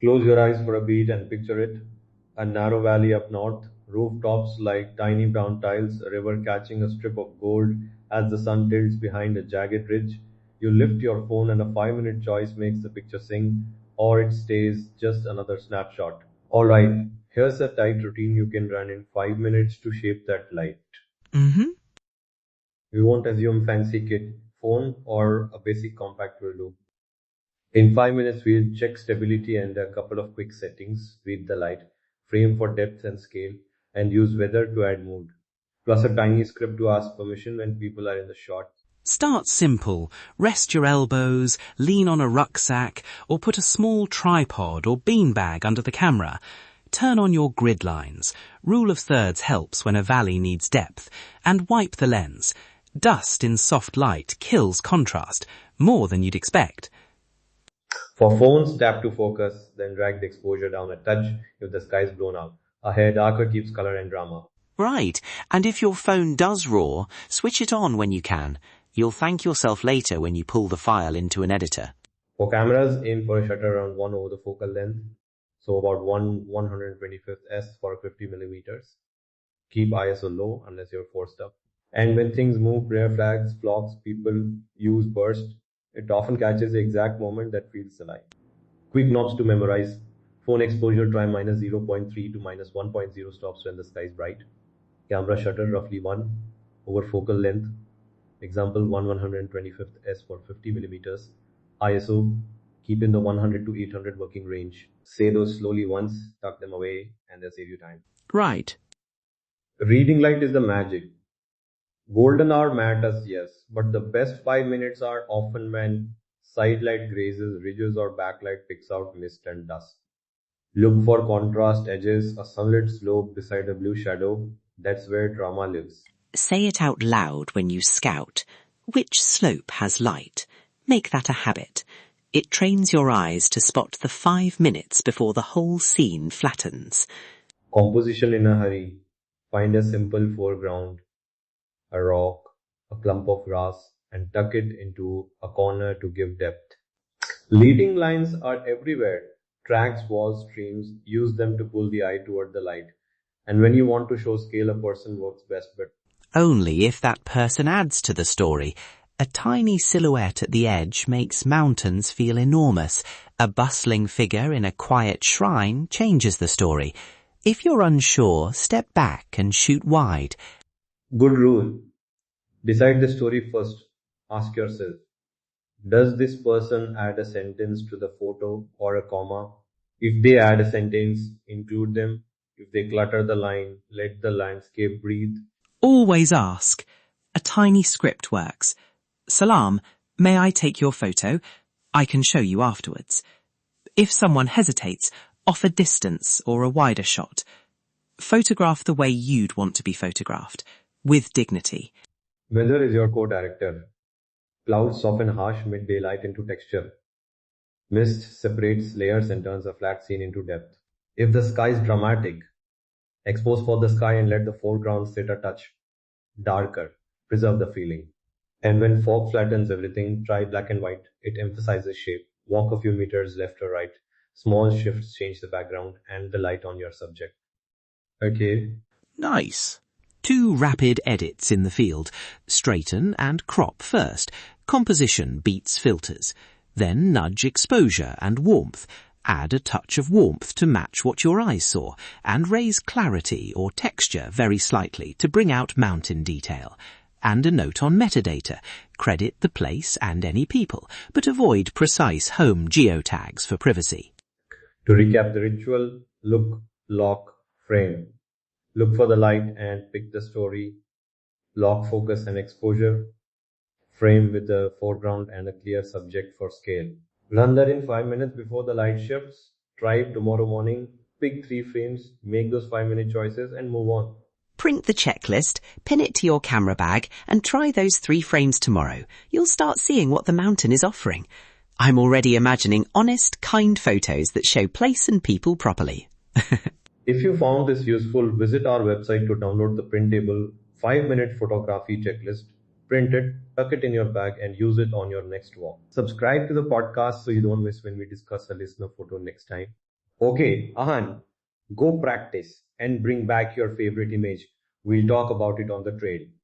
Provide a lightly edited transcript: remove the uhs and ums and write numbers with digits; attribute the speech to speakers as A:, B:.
A: Close your eyes for a beat and picture it. A narrow valley up north, rooftops like tiny brown tiles, a river catching a strip of gold as the sun tilts behind a jagged ridge. You lift your phone and a 5 minute choice makes the picture sing, or it stays just another snapshot. Alright, here's a tight routine you can run in 5 minutes to shape that light.
B: Mm-hmm.
A: We won't assume fancy kit, phone or a basic compact will do. In 5 minutes, we'll check stability and a couple of quick settings, read the light, frame for depth and scale, and use weather to add mood. Plus a tiny script to ask permission when people are in the shot.
B: Start simple. Rest your elbows, lean on a rucksack, or put a small tripod or beanbag under the camera. Turn on your grid lines. Rule of thirds helps when a valley needs depth. And wipe the lens. Dust in soft light kills contrast, more than you'd expect.
A: For phones, tap to focus, then drag the exposure down a touch if the sky is blown out. A hair darker keeps color and drama.
C: Right, and if your phone does RAW, switch it on when you can. You'll thank yourself later when you pull the file into an editor.
A: For cameras, aim for a shutter around 1 over the focal length, so about 1/125th s for 50 millimeters. Keep ISO low unless you're forced up. And when things move, rare flags, flocks, people use burst, it often catches the exact moment that feels the light. Quick knobs to memorize. Phone exposure, try minus 0.3 to minus 1.0 stops when the sky is bright. Camera shutter, roughly 1 over focal length. Example, 1/125th s for 50 millimeters. ISO, keep in the 100 to 800 working range. Say those slowly once, tuck them away, and they'll save you time.
B: Right.
A: Reading light is the magic. Golden hour matters, yes, but the best 5 minutes are often when sidelight grazes ridges or backlight picks out mist and dust. Look for contrast edges, a sunlit slope beside a blue shadow. That's where drama lives.
C: Say it out loud when you scout. Which slope has light? Make that a habit. It trains your eyes to spot the 5 minutes before the whole scene flattens.
A: Composition in a hurry. Find a simple foreground, a rock, a clump of grass, and tuck it into a corner to give depth. Leading lines are everywhere. Tracks, walls, streams, use them to pull the eye toward the light. And when you want to show scale, a person works best, but
C: Only if that person adds to the story. A tiny silhouette at the edge makes mountains feel enormous. A bustling figure in a quiet shrine changes the story. If you're unsure, step back and shoot wide.
A: good rule. Decide the story first. Ask yourself, does this person add a sentence to the photo or a comma? If they add a sentence, include them. If they clutter the line, let the landscape breathe.
B: Always ask. A tiny script works. Salam, may I take your photo? I can show you afterwards. If someone hesitates, offer distance or a wider shot. Photograph the way you'd want to be photographed, with dignity.
A: Weather is your co-director. Clouds soften harsh mid-daylight into texture. Mist separates layers and turns a flat scene into depth. If the sky is dramatic, expose for the sky and let the foreground sit a touch darker. Preserve the feeling. And when fog flattens everything, try black and white. It emphasizes shape. Walk a few meters left or right. Small shifts change the background and the light on your subject. Okay.
C: Nice. 2 rapid edits in the field. Straighten and crop first. Composition beats filters. Then nudge exposure and warmth. Add a touch of warmth to match what your eyes saw, and raise clarity or texture very slightly to bring out mountain detail. And a note on metadata. Credit the place and any people, but avoid precise home geotags for privacy.
A: To recap the ritual, look, lock, frame. Look for the light and pick the story. Lock, focus and exposure. Frame with the foreground and a clear subject for scale. Run that in 5 minutes before the light shifts. Try it tomorrow morning. Pick 3 frames, make those 5-minute choices and move on.
C: Print the checklist, pin it to your camera bag, and try those 3 frames tomorrow. You'll start seeing what the mountain is offering. I'm already imagining honest, kind photos that show place and people properly.
A: If you found this useful, visit our website to download the printable 5-minute photography checklist. Print it, tuck it in your bag, and use it on your next walk. Subscribe to the podcast so you don't miss when we discuss a listener photo next time. Okay, Ahan, go practice and bring back your favorite image. We'll talk about it on the trail.